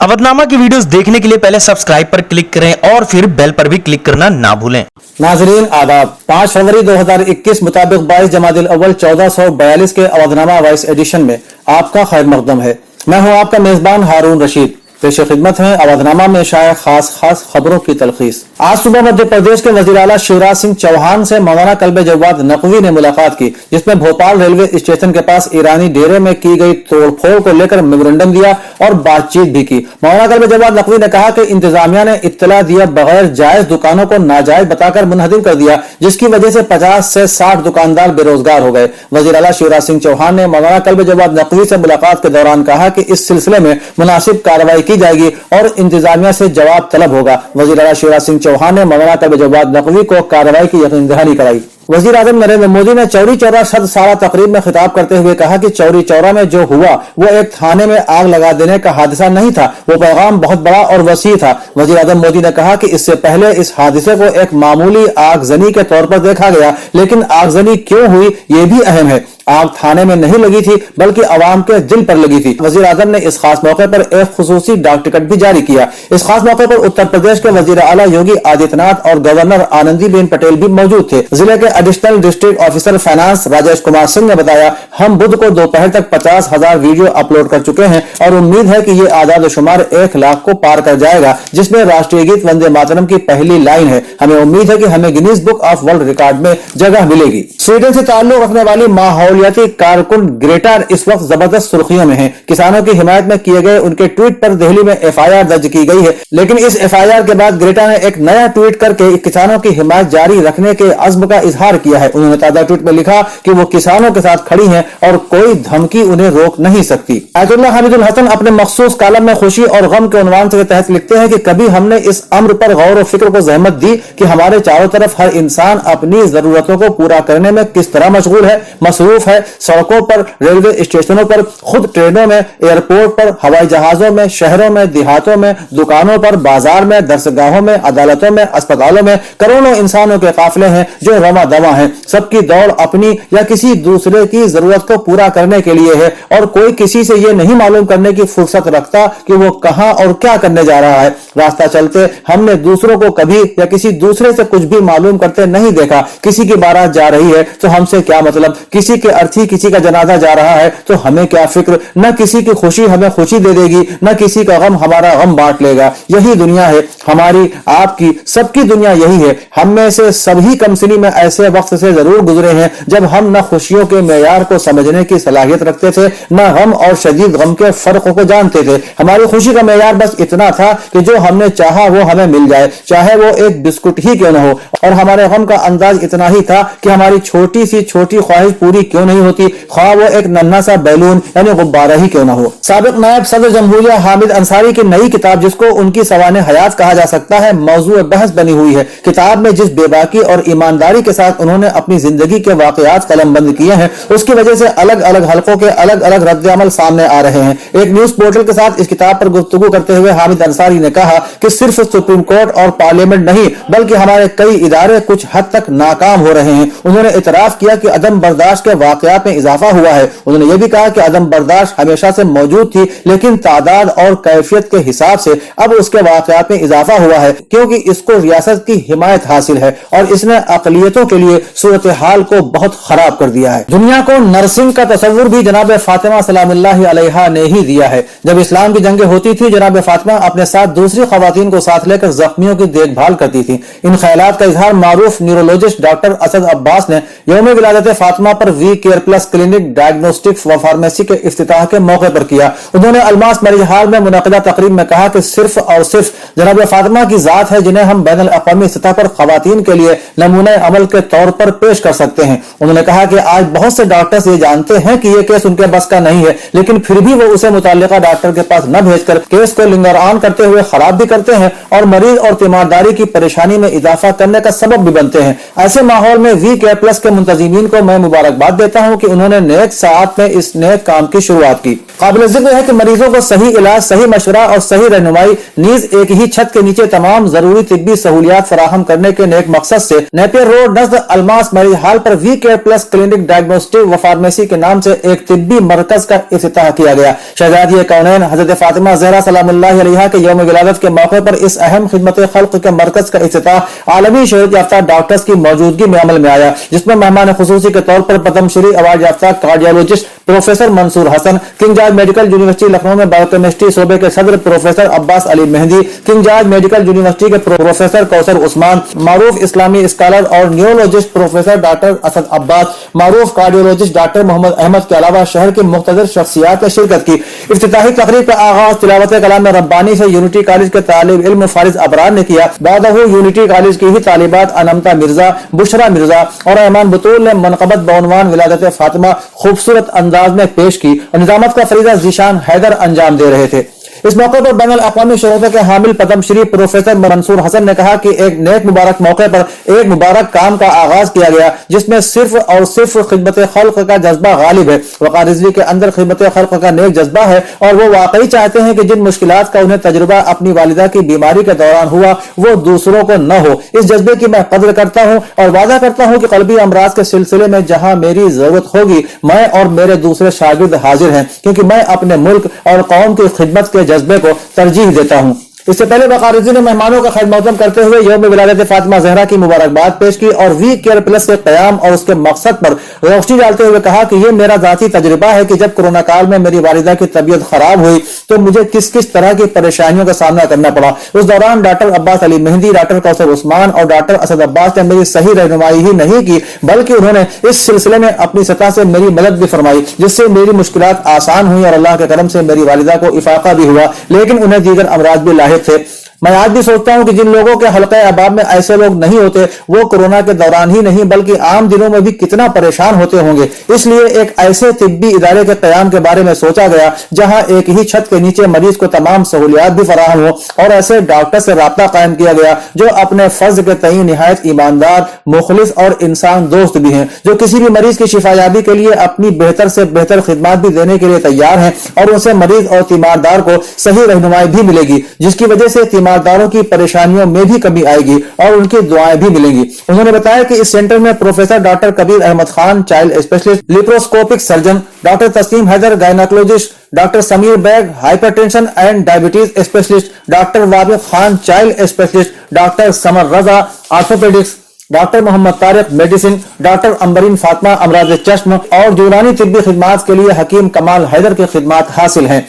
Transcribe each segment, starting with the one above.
अवधनामा की वीडियोस देखने के लिए पहले सब्सक्राइब पर क्लिक करें और फिर बेल पर भी क्लिक करना ना भूलें। नाजरीन आदाब। 5 फरवरी 2021 मुताबिक 22 जमादिल अव्वल 1442 के अवधनामा वॉइस एडिशन में आपका खैर मकदम है। मैं हूं आपका मेजबान हारून रशीद। पेश खिदमत है अवधनामा में शायद खास खबरों की तलखीस। आज सुबह मध्य प्रदेश के वजीर आला शिवराज सिंह चौहान से मौलाना कल्बे जवाद नकवी ने मुलाकात की, जिसमें भोपाल रेलवे स्टेशन के पास ईरानी डेरे में की गई तोड़फोड़ को लेकर मेमोरेंडम दिया और बातचीत भी की। मौलाना कल्बे जवाद नकवी ने कहा कि इंतजामिया ने इत्तला दिया बगैर जायज दुकानों को नाजायज बताकर मुनहदिम कर दिया, जिसकी वजह से 50 से 60 दुकानदार बेरोजगार हो गए। वजीर आला शिवराज सिंह चौहान ने मौलाना कल्बे जवाद नकवी से मुलाकात के दौरान कहा कि इस सिलसिले में मुनासिब कार्रवाई की जाएगी और इंतजामिया से जवाब तलब होगा। वजीर आला शिवराज सिंह चौहान ने मौलाना कल्बे जवाद नकवी को कार्रवाई की यकीन दहानी कराई। वजीर आजम नरेंद्र मोदी ने चौरी चौरा शद सारा तकरीब में खिताब करते हुए कहा कि चौरी चौरा में जो हुआ वो एक थाने में आग लगा देने का हादसा नहीं था, वो पैगाम बहुत बड़ा और वसी था। वजीर आजम मोदी ने कहा कि इससे पहले इस हादसे को एक मामूली आगजनी के तौर पर देखा गया, लेकिन आगजनी क्यों हुई ये भी अहम है। आग थाने में नहीं लगी थी बल्कि अवाम के दिल पर लगी थी। वजीर आजम ने इस खास मौके पर एक खुसूसी डाक टिकट भी जारी किया। इस खास मौके पर उत्तर प्रदेश के वजीर आला योगी आदित्यनाथ और गवर्नर आनंदीबेन पटेल भी मौजूद थे। जिले के additional district officer finance Rajesh Kumar Singh ने बताया, हम बुध को दोपहर तक 50,000 वीडियो अपलोड कर चुके हैं और उम्मीद है कि ये आदाद शुमार 1 लाख को पार कर जाएगा, जिसमें राष्ट्रीय गीत वंदे मातरम की पहली लाइन है। हमें उम्मीद है कि हमें Guinness book of world record में जगह मिलेगी। स्वीडन से ताल्लुक रखने वाली माहौलियाती कारकुन ग्रेटा इस वक्त जबरदस्त सुर्खियों में है। किसानों की हिमायत में किए गए उनके ट्वीट पर दिल्ली में FIR दर्ज की गई है, लेकिन इस FIR के बाद ग्रेटा ने एक नया ट्वीट करके किसानों की हिमायत जारी रखने के अज़्म का इजहार किया है। उन्होंने ताजा ट्वीट में लिखा कि वो किसानों के साथ खड़ी हैं और कोई धमकी उन्हें रोक नहीं सकती। आयतुल्लाह हमीदुल हसन अपने मखसूस कालम में खुशी और गम के उन्वान के तहत लिखते हैं कि कभी हमने इस अम्र पर गौर और फिक्र को जहमत दी कि हमारे चारों तरफ हर इंसान अपनी जरूरतों को पूरा करने में किस तरह मशगूल है, मसरूफ है। सड़कों पर, रेलवे स्टेशनों पर, खुद ट्रेनों में, एयरपोर्ट पर, हवाई जहाजों में, शहरों में, देहातों में, दुकानों पर, बाजार में, दरसगाहों में, अदालतों में, अस्पतालों में करोड़ों इंसानों के काफिले हैं जो रवा दवा हैं। सबकी दौड़ अपनी या किसी दूसरे की जरूरत को पूरा करने के लिए है और कोई किसी से यह नहीं मालूम करने की फुर्सत रखता कि वो कहां और क्या करने जा रहा है। रास्ता चलते हमने दूसरों को कभी या किसी दूसरे से कुछ भी मालूम करते नहीं देखा। किसी की बारात जा रही है तो हमसे क्या मतलब, किसी के अर्थी किसी का जनाजा जा रहा है तो हमें क्या फिक्र। न किसी की खुशी हमें खुशी दे देगी, न किसी का गम हमारा गम बांट लेगा। यही दुनिया है हमारी, आपकी, सबकी दुनिया यही है। हम में से सभी कमसिनी में ऐसे वक्त से जरूर गुजरे हैं जब हम न खुशियों के मेयार को समझने की सलाहियत रखते थे, न गम और शदीद गम के फर्क को जानते थे। हमारी खुशी का मेयार बस इतना था कि जो हमने चाहा वो हमें मिल जाए, चाहे वो एक बिस्कुट ही क्यों न हो। और हमारे गम का अंदाज इतना ही था कि हमारी छोटी सी छोटी ख्वाहिश पूरी क्यों नहीं होती, ख्वाह वो एक नन्हा सा बैलून यानी गुब्बारा ही क्यों न हो। साबिक नायब सदर जमहूरिया हामिद अंसारी की नई किताब, जिसको उनकी सवाने हयात कहा जा सकता है, मौजूद बहस बनी हुई है। किताब में जिस बेबाकी और ईमानदारी के साथ उन्होंने अपनी जिंदगी के वाकयात कलमबंद किए हैं, उसकी वजह से अलग अलग हलकों के अलग अलग रद्द अमल सामने आ रहे हैं। एक न्यूज पोर्टल के साथ इस किताब पर गुफ्तगू करते हुए हामिद अंसारी ने कहा कि सिर्फ सुप्रीम कोर्ट और पार्लियामेंट नहीं बल्कि हमारे कई इदारे कुछ हद तक नाकाम हो रहे हैं। उन्होंने इतराफ किया कि अदम बर्दाश्त के वाकयात में इजाफा हुआ है। उन्होंने यह भी कहा कि अदम बर्दाश्त हमेशा से मौजूद थी, लेकिन तादाद और कैफियत के हिसाब से अब उसके वाकयात में इजाफा हुआ है, क्योंकि इसको रियासत की हिमायत हासिल है और इसने अकलियतों के लिए सूरत हाल को बहुत खराब कर दिया है। दुनिया को नर्सिंग का तस्वुर भी जनाब फातिमा सलामुल्लाहि अलैहा ने ही दिया है। जब इस्लाम की जंगें होती थी, जनाब फातिमा अपने साथ दूसरी खवातीन को साथ लेकर जख्मियों की देखभाल करती थी। इन ख्यालात का इजहार मारूफ न्यूरोलॉजिस्ट डॉक्टर असद अब्बास ने यौम विलादत फातिमा पर We Care Plus clinic diagnostic व फार्मेसी के इफ्तिताह के मौके पर किया। उन्होंने अलमास मैरिज हॉल में मुनक़िदा तकरीब में कहा कि सिर्फ और सिर्फ जनाब फातिमा की जात है जिन्हें हम बैनुल अक़वामी सतह पर खवातीन के लिए नमूने अमल के तौर पर पेश कर सकते हैं। उन्होंने कहा कि आज बहुत से डॉक्टर्स ये जानते हैं कि ये केस उनके बस का नहीं है, लेकिन फिर भी वो उसे मुताल्लिका डॉक्टर के पास न भेजकर केस को लिंगर ऑन करते हुए खराब भी करते हैं और मरीज और तीमारदारी की परेशानी में इजाफा करने का सबब भी बनते हैं। ऐसे माहौल में वी केयर प्लस के मुंतजिमीन को मैं मुबारकबाद देता देता हूँ कि उन्होंने नेक साथ में इस नेक काम की शुरुआत की। काबिल जिक्र है कि मरीजों को सही इलाज, सही मशवरा और सही रहनुमाई नीज एक ही छत के नीचे तमाम जरूरी तिब्बी सहूलियात फराहम करने के नेक मकसद से नेपियर रोड नज़द अलमास मरीज हाल पर We Care Plus clinic diagnostic व फार्मेसी के नाम से एक तिब्बी मरकज का इफ्तिताह किया गया। शहजादी कौनैन हजरत फातिमा ज़हरा सलामुल्लाह अलैहा के यौम विलादत के मौके पर इस अहम खिदमत खल्क के मरकज का इफ्तिताह आलमी शोहरत याफ्ता डॉक्टर्स की मौजूदगी में अमल में आया, जिसमें मेहमान खुसूसी के तौर पर पद्मश्री अवार्ड याफ्ता cardiologist professor Mansoor Hasan, King George Medical University Lucknow में बायोकेमिस्ट्री शोबे के सदर professor Abbas Ali Mehndi, King George Medical University के प्रोफेसर कौसर उस्मान, मारूफ इस्लामी स्कॉलर और neurologist professor doctor Asad Abbas, मारूफ कार्डियोलॉजिस्ट डॉक्टर मोहम्मद अहमद के अलावा शहर की मुख्तलिफ शख्सियात ने शिरकत की। इफ्तिताही तकरीब का आगाज तिलावत कलाम रब्बानी से यूनिटी कॉलेज के तालिब इल्म फारिज अबरार ने किया। बादहू यूनिटी कॉलेज की ही तालिबात अनमता मिर्जा, बुशरा मिर्जा और रहमान बतूल ने मनक़बत बउनवान विलादत फातिमा खूबसूरत अंदाज में पेश की और निजामत का फरीदा ज़ीशान हैदर अंजाम दे रहे थे। इस मौके पर बैनुल अक़वामी शोहरत के हामिल पद्मश्री प्रोफेसर मंसूर हसन ने कहा कि एक नेक मुबारक मौके पर एक मुबारक काम का आगाज किया गया, जिसमें सिर्फ और सिर्फ खिदमत खल्क का जज्बा गालिब है। वक़ार रिज़वी के अंदर खिदमत खल्क का नेक जज्बा है और वो वाकई चाहते हैं कि जिन मुश्किलात का उन्हें तजुर्बा अपनी वालिदा की बीमारी के दौरान हुआ वो दूसरों को न हो। इस जज्बे की मैं कदर करता हूँ और वादा करता हूँ कि क़ल्बी अमराज के सिलसिले में जहाँ मेरी जरूरत होगी मैं और मेरे दूसरे शागिर्द हाजिर हैं, क्योंकि मैं अपने मुल्क और कौम की खिदमत के जज्बे को तरजीह देता हूं। इससे पहले वक़ार रिज़वी ने मेहमानों का खैर मक़दम करते हुए यौम विलादत फातिमा ज़हरा की मुबारकबाद पेश की और वी केयर प्लस के क़याम और उसके मकसद पर रोशनी डालते हुए कहा कि यह मेरा ज़ाती तजुर्बा है कि जब कोरोना काल में मेरी वालिदा की तबीयत खराब हुई तो मुझे किस किस तरह की परेशानियों का सामना करना पड़ा। उस दौरान डॉक्टर अब्बास अली मेहंदी, डॉक्टर कौसर उस्मान और डॉक्टर असद अब्बास ने मेरी सही रहनुमाई ही नहीं की, बल्कि उन्होंने इस सिलसिले में अपनी सतह से मेरी मदद भी फरमाई, जिससे मेरी मुश्किलात आसान हुई और अल्लाह के करम से मेरी वालिदा को इफाका भी हुआ, लेकिन उन्हें दीगर अमराज भी लाहिक थे। मैं आज भी सोचता हूं कि जिन लोगों के हल्के अहबाब में ऐसे लोग नहीं होते वो कोरोना के दौरान ही नहीं बल्कि आम दिनों में भी कितना परेशान होते होंगे। इसलिए एक ऐसे तिब्बी इदारे के क़याम के बारे में सोचा गया जहां एक ही छत के नीचे मरीज को तमाम सहूलियात भी फराहम हो और ऐसे डॉक्टर से राब्ता कायम किया गया जो अपने फर्ज के तईन निहायत ईमानदार, मुखलिस और इंसान दोस्त भी हैं, जो किसी भी मरीज की शिफायाबी के लिए अपनी बेहतर से बेहतर खिदमत भी देने के लिए तैयार हैं और उनसे मरीज और तीमारदार को सही रहनुमाई भी मिलेगी, जिसकी वजह से तीमारदारों की परेशानियों में भी कमी आएगी और उनकी दुआएं भी मिलेंगी। उन्होंने बताया कि इस सेंटर में professor doctor Kabir Ahmad Khan child specialist, laparoscopic surgeon, doctor Tasleem Haider gynaecologist, doctor Sameer Baig hypertension and diabetes specialist, doctor Wabid Khan child specialist, doctor Samar Raza orthopaedics, doctor Mohammad Tariq medicine, doctor Ambreen Fatima अमराज चश्म और यूनानी तिब्बी खिदमात के लिए हकीम कमाल हैदर की खिदमात हासिल हैं।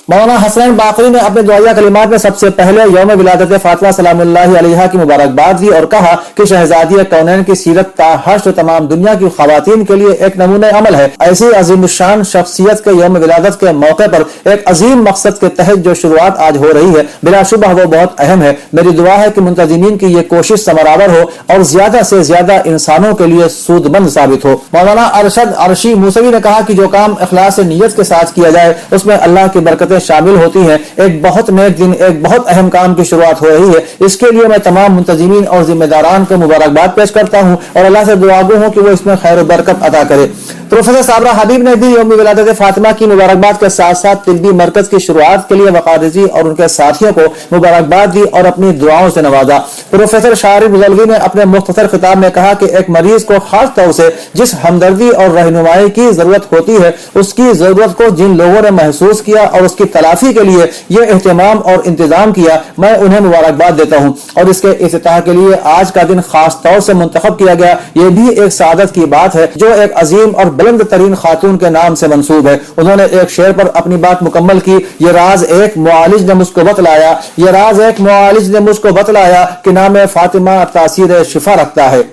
मौलाना हसनैन बाकरी ने अपने दुआया कलिमात में सबसे पहले यौम विलादत फातिमा सलामुल्लाह अलैहा की मुबारकबाद दी और कहा कि शहजादी कौनैन की सीरत ताहश्र तमाम दुनिया की खवातीन के लिए एक नमूने अमल है। ऐसी अजीमुशान शख्सियत के यौम विलादत के मौके पर एक अजीम मकसद के तहत जो शुरुआत आज हो रही है बिलाशुबह वो बहुत अहम है। मेरी दुआ है कि मुंतज़िमीन की ये कोशिश समरावर हो और ज्यादा से ज्यादा इंसानों के लिए सूदमंद साबित हो। मौलाना अरशद अरशी मूसवी ने कहा कि जो काम इखलास से नियत के साथ किया जाए उसमें अल्लाह की बरकतें शामिल होती हैं। एक बहुत नेक दिन, एक बहुत अहम काम की शुरुआत हो रही है। इसके लिए मैं तमाम मुंतज़िमीन और जिम्मेदारान को मुबारकबाद पेश करता हूँ और अल्लाह से दुआ गो हूँ कि वो इसमें खैर बरकत अता करे। प्रोफेसर साबरा हबीब ने भी यौम विलादत फातिमा की मुबारकबाद के साथ साथ तिब्बी मरकज की शुरुआत के लिए वक़ार रिज़वी और उनके साथियों को मुबारकबाद दी और अपनी दुआओं से नवाजा। प्रोफेसर शारिफ मुज़ल्लवी ने अपने मुख्तसर खिताब में कहा कि एक मरीज को खास तौर से जिस हमदर्दी और रहनुमाई की जरूरत होती है उसकी जरूरत को जिन लोगों ने महसूस किया और उसकी तलाफी के लिए ये एहतमाम और इंतजाम किया, मैं उन्हें मुबारकबाद देता हूँ। और इसके इफ्तिताह के लिए आज का दिन खास तौर से मुंतखब किया गया, ये भी एक सादत की बात है जो एक अजीम और बुलंद तरीन खातून के नाम से मंसूब है। उन्होंने एक शेर पर अपनी बात मुकम्मल की, ये राज एक मुआलिज ने मुझको बतलाया, ये राज एक मुआलिज ने मुझको बतलाया कि नाम फातिमा तासीर शिफा रखता है।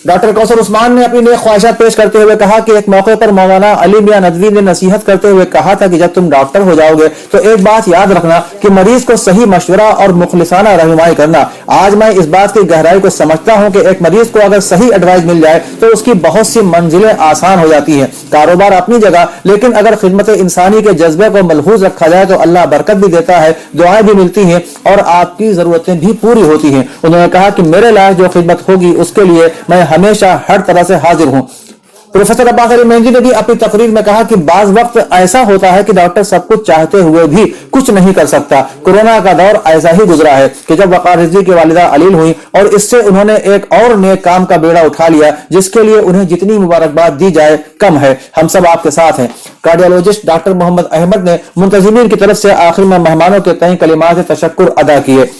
डॉक्टर कौसर उस्मान ने अपनी नेक ख्वाहिशात पेश करते हुए कहा कि एक मौके पर मौलाना अली मियां नदवी ने नसीहत करते हुए कहा था कि जब तुम डॉक्टर हो जाओगे तो एक बात याद रखना कि मरीज को सही मशवरा और मुखलिसाना रहनुमाई करना। आज मैं इस बात की गहराई को समझता हूं कि एक मरीज को अगर सही एडवाइस मिल जाए तो उसकी बहुत सी मंजिलें आसान हो जाती हैं। कारोबार अपनी जगह, लेकिन अगर खिदमत इंसानी के जज्बे को मलहूज रखा जाए तो अल्लाह बरकत भी देता है, दुआएं भी मिलती हैं और आपकी जरूरतें भी पूरी होती हैं। उन्होंने कहा कि मेरे लायक जो खिदमत होगी उसके लिए मैं हमेशा हर तरह से हाजिर हूं। प्रोफेसर अब्बास अली मेहंदी ने भी अपनी तकरीर में कहा कि बाज वक्त ऐसा होता है कि डॉक्टर सब कुछ चाहते हुए भी कुछ नहीं कर सकता। कोरोना का दौर ऐसा ही गुजरा है कि जब वकार रिजवी की वालिदा अलील हुई और इससे उन्होंने एक और नेक काम का बेड़ा उठा लिया, जिसके लिए उन्हें जितनी मुबारकबाद दी जाए कम है। हम सब आपके साथ हैं। कार्डियोलॉजिस्ट डॉक्टर मोहम्मद अहमद ने मुंतजिमीन की तरफ से आखिर में मेहमानों के तय कलिमात तशक्कुर अदा किए।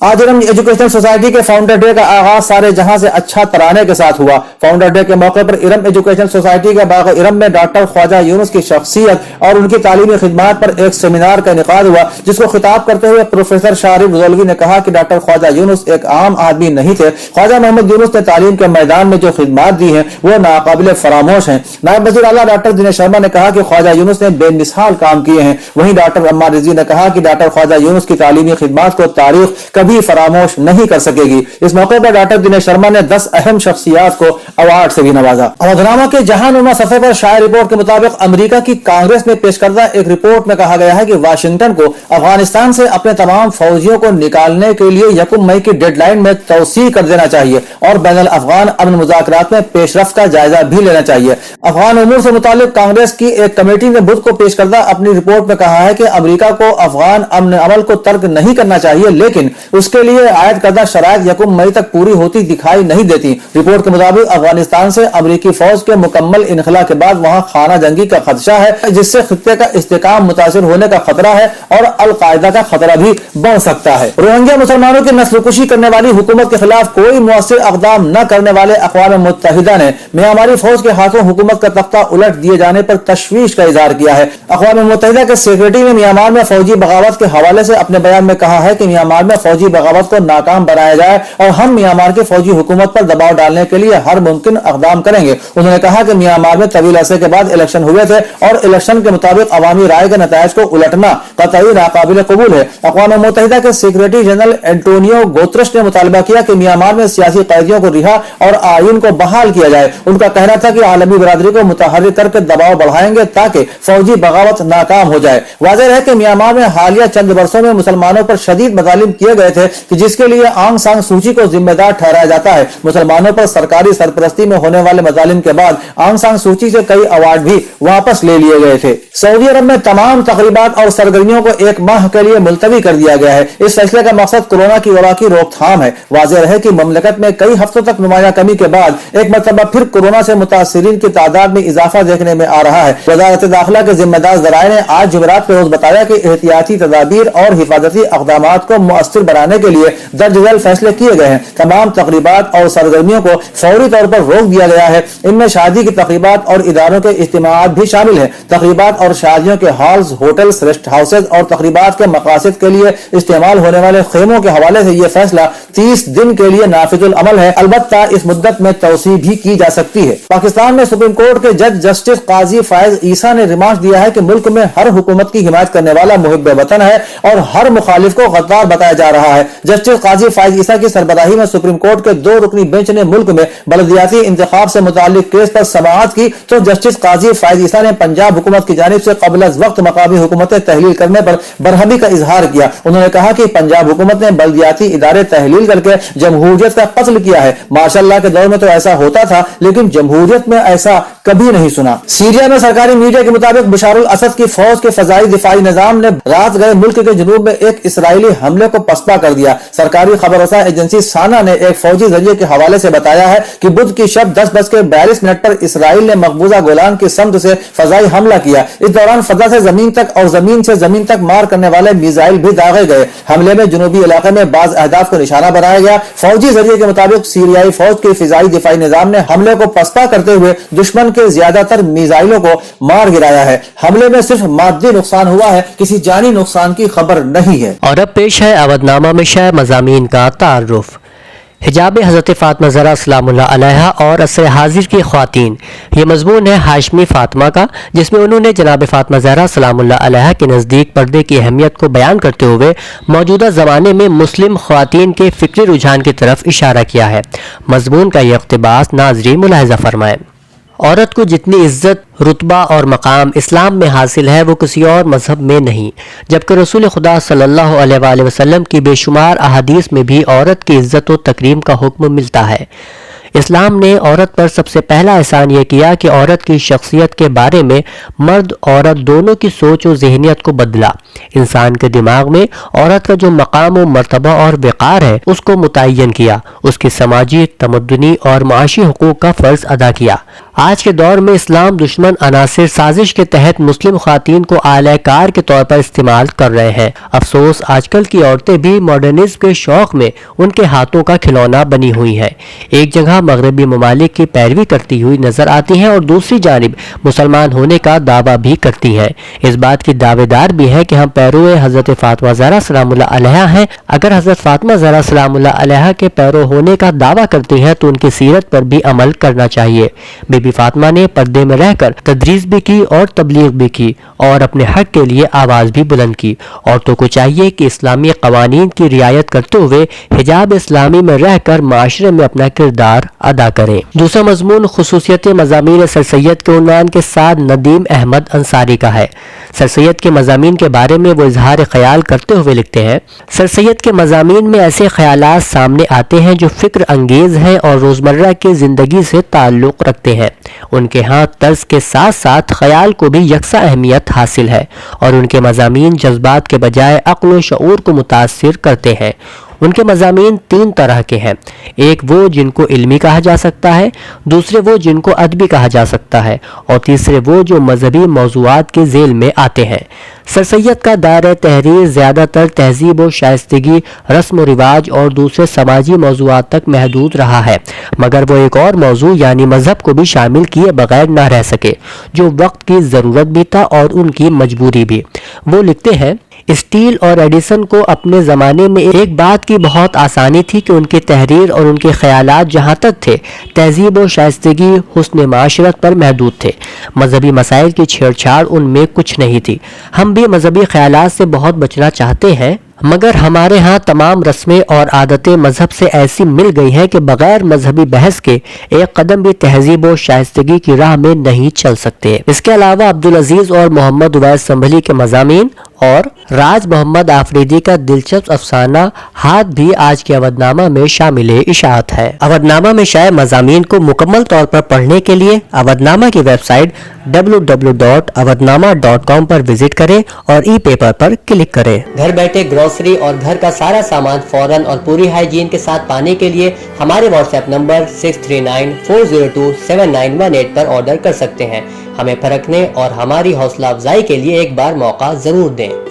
आज इरम एजुकेशनल सोसाइटी के फाउंडर डे का आगाज सारे जहां से अच्छा तराने के साथ हुआ। फाउंडर डे के मौके पर इरम एजुकेशनल सोसाइटी के बाग इरम में डॉक्टर ख्वाजा यूनुस की शख्सियत और उनकी तालीमी खिदमात पर एक सेमिनार का इनेकाद हुआ, जिसको खिताब करते हुए प्रोफेसर शारिफ रज़ौलवी ने कहा कि डॉक्टर ख्वाजा यूनुस एक आम आदमी नहीं थे। ख्वाजा मोहम्मद यूनुस ने तालीम के मैदान में जो खिदमात दी हैं वो नाकाबिल फरामोश हैं। नायब वज़ीर आला डॉक्टर दिनेश शर्मा ने कहा कि ख्वाजा यूनुस ने बेमिसाल काम किए हैं। वहीं डॉक्टर अम्मार रिजवी ने कहा कि डॉक्टर ख्वाजा यूनुस की तालीमी खिदमात को तारीख कभी फरामोश नहीं कर सकेगी। इस मौके पर डॉक्टर दिनेश शर्मा ने 10 अहम शख्सियात को अवार्ड से भी नवाजा। अवधनामा के जहानुमा सफे पर शाया रिपोर्ट के मुताबिक अमेरिका की कांग्रेस में पेश करदा एक रिपोर्ट में कहा गया है कि वाशिंगटन को अफगानिस्तान से अपने तमाम फौजियों को निकालने के लिए 1 मई की डेडलाइन में तौसीह कर देना चाहिए और बैनुल अफगान अमन मुज़ाकरात में पेशरफ्त का जायजा भी लेना चाहिए। अफगान उमूर से मुतालिक कांग्रेस की एक कमेटी ने बुध को पेश करदा अपनी रिपोर्ट में कहा है कि अमेरिका को अफगान अमन अमल को तर्क नहीं करना चाहिए, लेकिन उसके लिए आयद करदा शराइत 1 मई तक पूरी होती दिखाई नहीं देती। रिपोर्ट के मुताबिक अफगानिस्तान से अमेरिकी फौज के मुकम्मल इनखला के बाद वहां खाना जंगी का खदशा है, जिससे खित्ते का इस्तेकाम मुतासिर होने का खतरा है और अलकायदा का खतरा भी बढ़ सकता है। रोहिंग्या मुसलमानों की नस्लकुशी करने वाली हुकूमत के खिलाफ कोई मुअस्सिर इक़दाम न करने वाले अक़वाम मुत्तहिदा ने म्यांमारी फौज के हाथों हुकूमत का तख्ता उलट दिए जाने पर तशवीश का इजहार किया है। अक़वाम मुत्तहिदा के सेक्रेटरी ने म्यांमार में फौजी बगावत के हवाले से अपने बयान में कहा है कि म्यांमार में फौजी बगावत को नाकाम बनाया जाए और हम म्यांमार की फौजी हुकूमत पर दबाव डालने के लिए हर मुमकिन इक़दाम करेंगे। उन्होंने कहा कि म्यांमार में तवील अरसे के बाद इलेक्शन हुए थे और इलेक्शन के मुताबिक अवामी राय के नतायज को उलटना कतई नाकाबिल कबूल है। अक़वाम मुत्तहिदा के सेक्रेटरी जनरल एंटोनियो गुतरश ने मुतालबा किया कि म्यांमार में सियासी कैदियों को रिहा और आईन को बहाल किया जाए। उनका कहना था कि आलमी बरादरी को मुतहर्रिक करके दबाव बढ़ाएंगे ताकि फौजी बगावत नाकाम हो जाए। वाज़ेह है कि म्यांमार में हालिया चंद वर्षों में मुसलमानों पर शदीद मज़ालिम किए गए थे कि जिसके लिए आंग सांग सूची को जिम्मेदार ठहराया जाता है। मुसलमानों पर सरकारी सरपरस्ती में होने वाले मज़ालिम के बाद आंग सांग सूची से कई अवार्ड भी वापस ले लिए गए थे। सऊदी अरब में तमाम तकरीबात और सरगर्मियों को 1 माह के लिए मुलतवी कर दिया गया है। इस फैसले का मकसद कोरोना की वबा की रोकथाम है। वाज़ेह है कि ममलकत में कई हफ्तों तक नुमाया कमी के बाद एक मरतबा फिर कोरोना से मुतासिरीन की तादाद में इजाफा देखने में आ रहा है। वज़ारत दाखिला के जिम्मेदार ज़राए ने आज जुमेरात के रोज बताया कि एहतियाती तदाबीर और हिफाजती इक़दामात को मुअस्सिर बनाने के लिए दर्ज झेल फैसले किए गए हैं। तमाम तकरीबात और सरगर्मियों को फौरी तौर पर रोक दिया गया है। इनमें शादी की तकरीबात और इदारों के इज्तिमाआत भी शामिल हैं। तकरीबात और शादियों के हॉल्स, होटल्स, रेस्ट हाउसेज और तकरीबात के मकासद के लिए इस्तेमाल होने वाले खेमों के हवाले से यह फैसला 30 दिन के लिए नाफिजुल अमल है। अलबत्ता इस मुद्दत में तौसीह भी की जा सकती है। पाकिस्तान में सुप्रीम कोर्ट के जज जस्टिस काजी फायज ईसा ने रिमार्क दिया है कि मुल्क में हर हुकूमत की हिमायत करने वाला मुहिब्ब वतन है और हर मुखालिफ को गद्दार बताया जा रहा है। जस्टिस काजी फायज ईसा की सरबराही में सुप्रीम कोर्ट के 2 रुकनी बेंच ने मुल्क में बलदियाती इंतखाब से मुताल्लिक केस पर समाअत की तो जस्टिस काजी फायज ईसा ने पंजाब हुकूमत की जानिब से क़ब्ल अज़ वक्त मकामी हुकूमतें तहलील करने पर बरहमी का इजहार किया। उन्होंने कहा कि पंजाब हुकूमत ने बलदियाती इदारे तहलील करके जमहूरियत का कत्ल किया है। मार्शल के दौर में तो ऐसा होता था, लेकिन जमहूरियत में ऐसा कभी नहीं सुना। सीरिया में सरकारी मीडिया के मुताबिक बशारुल असद की फौज के फजाई दिफाई निजाम ने रात गए मुल्क के जनूब में एक इसराइली हमले को पसपा कर दिया। सरकारी खबररसा एजेंसी साना ने एक फौजी जरिए के हवाले से बताया है कि बुध की शब 10:42 पर इसराइल ने मकबूजा गोलान की समत से फजाई हमला किया। इस दौरान फजा से जमीन तक और जमीन से जमीन तक मार करने वाले मिसाइल भी दागे गए। हमले में जनूबी इलाके में बाज अहदाफ को निशाना बनाया गया। फौजी जरिए के मुताबिक सीरियाई फौज के फिजाई दिफाई निजाम ने हमले को पसपा करते हुए दुश्मन के ज्यादातर मिसाइलों को मार गिराया है। हमले में सिर्फ मादी नुकसान हुआ है, किसी जानी नुकसान की खबर नहीं है। और अब पेश है अवधनामा में शाया मज़ामीन का तारुफ। हिजाब हज़रत फ़ातिमा ज़हरा सलामुल्लाह अलैहा और असर हाजिर की ख़वातीन, ये मज़मून है हाशमी फ़ातिमा का, जिसमें उन्होंने जनाब फ़ातिमा ज़हरा सलामुल्लाह अलैहा के नज़दीक पर्दे की अहमियत को बयान करते हुए मौजूदा ज़माने में मुस्लिम ख़वातीन के फ़िक्री रुझान की तरफ इशारा किया है। मज़मून का यह इक़्तिबास नाज़रीन मुलाहिज़ा फ़रमाएँ। औरत को जितनी इज्जत, रुतबा और मकाम इस्लाम में हासिल है वो किसी और मजहब में नहीं, जबकि रसूल खुदा सल्लल्लाहु अलैहि वसल्लम की बेशुमार अहादीस में भी औरत की इज्जत व तकरीम का हुक्म मिलता है। اسلام نے عورت پر سب سے پہلا احسان یہ کیا کہ عورت کی شخصیت کے بارے میں مرد عورت دونوں کی سوچ و ذہنیت کو بدلا. انسان کے دماغ میں عورت کا جو مقام و مرتبہ اور وقار ہے اس کو متعین کیا, اس کی سماجی, تمدنی اور معاشی حقوق کا فرض ادا کیا. آج کے دور میں اسلام دشمن عناصر سازش کے تحت مسلم خواتین کو اعلی کار کے طور پر استعمال کر رہے ہیں. افسوس آج کل کی عورتیں بھی ماڈرنزم کے شوق میں ان کے ہاتھوں کا کھلونا بنی ہوئی ہیں. ایک جگہ مغربی ممالک کی پیروی کرتی ہوئی نظر آتی ہیں اور دوسری جانب مسلمان ہونے کا دعویٰ بھی کرتی ہیں. اس بات کی دعوے دار بھی ہے کہ ہم پیرو حضرت فاطمہ زہرا سلام اللہ علیہا ہیں. اگر حضرت فاطمہ زہرا سلام اللہ علیہا کے پیرو ہونے کا دعویٰ کرتی ہیں تو ان کی سیرت پر بھی عمل کرنا چاہیے. بی بی فاطمہ نے پردے میں رہ کر تدریس بھی کی اور تبلیغ بھی کی اور اپنے حق کے لیے آواز بھی بلند کی. عورتوں کو چاہیے کہ اسلامی قوانین کی رعایت کرتے ہوئے حجاب اسلامی میں رہ کر معاشرے میں اپنا کردار ادا کریں. دوسرا مضمون خصوصیت مضامین سر سید کے عنوان کے ساتھ ندیم احمد انصاری کا ہے. سر سید کے مضامین کے بارے میں وہ اظہار خیال کرتے ہوئے لکھتے ہیں, سر سید کے مضامین میں ایسے خیالات سامنے آتے ہیں جو فکر انگیز ہیں اور روزمرہ کی زندگی سے تعلق رکھتے ہیں. ان کے ہاں طرز کے ساتھ ساتھ خیال کو بھی یکساں اہمیت حاصل ہے اور ان کے مضامین جذبات کے بجائے عقل و شعور کو متاثر کرتے ہیں. ان کے مضامین تین طرح کے ہیں, ایک وہ جن کو علمی کہا جا سکتا ہے, دوسرے وہ جن کو ادبی کہا جا سکتا ہے اور تیسرے وہ جو مذہبی موضوعات کے ذیل میں آتے ہیں. سر سید کا دائرہ تحریر زیادہ تر تہذیب و شائستگی, رسم و رواج اور دوسرے سماجی موضوعات تک محدود رہا ہے, مگر وہ ایک اور موضوع یعنی مذہب کو بھی شامل کیے بغیر نہ رہ سکے جو وقت کی ضرورت بھی تھا اور ان کی مجبوری بھی. وہ لکھتے ہیں, اسٹیل اور ایڈیسن کو اپنے زمانے میں ایک بات کی بہت آسانی تھی کہ ان کی تحریر اور ان کے خیالات جہاں تک تھے تہذیب و شائستگی, حسن معاشرت پر محدود تھے. مذہبی مسائل کی چھیڑ چھاڑ ان میں کچھ نہیں تھی. ہم بھی مذہبی خیالات سے بہت بچنا چاہتے ہیں, مگر ہمارے ہاں تمام رسمیں اور عادتیں مذہب سے ایسی مل گئی ہیں کہ بغیر مذہبی بحث کے ایک قدم بھی تہذیب و شائستگی کی راہ میں نہیں چل سکتے. اس کے علاوہ عبدالعزیز اور محمد عویس سنبھلی کے مضامین اور راج محمد آفریدی کا دلچسپ افسانہ ہاتھ بھی آج کے اودھ نامہ میں شامل اشاعت ہے. اودھ نامہ میں شائع مضامین کو مکمل طور پر پڑھنے کے لیے اودھ نامہ کی ویب سائٹ www.awadhnama.com پر وزٹ کریں اور ای پیپر پر کلک کریں. گھر بیٹھے گروسری اور گھر کا سارا سامان فوراً اور پوری ہائیجین کے ساتھ پانے کے لیے ہمارے واٹس ایپ نمبر 6394027918 پر آرڈر کر سکتے ہیں. ہمیں پرکھنے اور ہماری حوصلہ افزائی کے لیے ایک بار موقع ضرور دیں.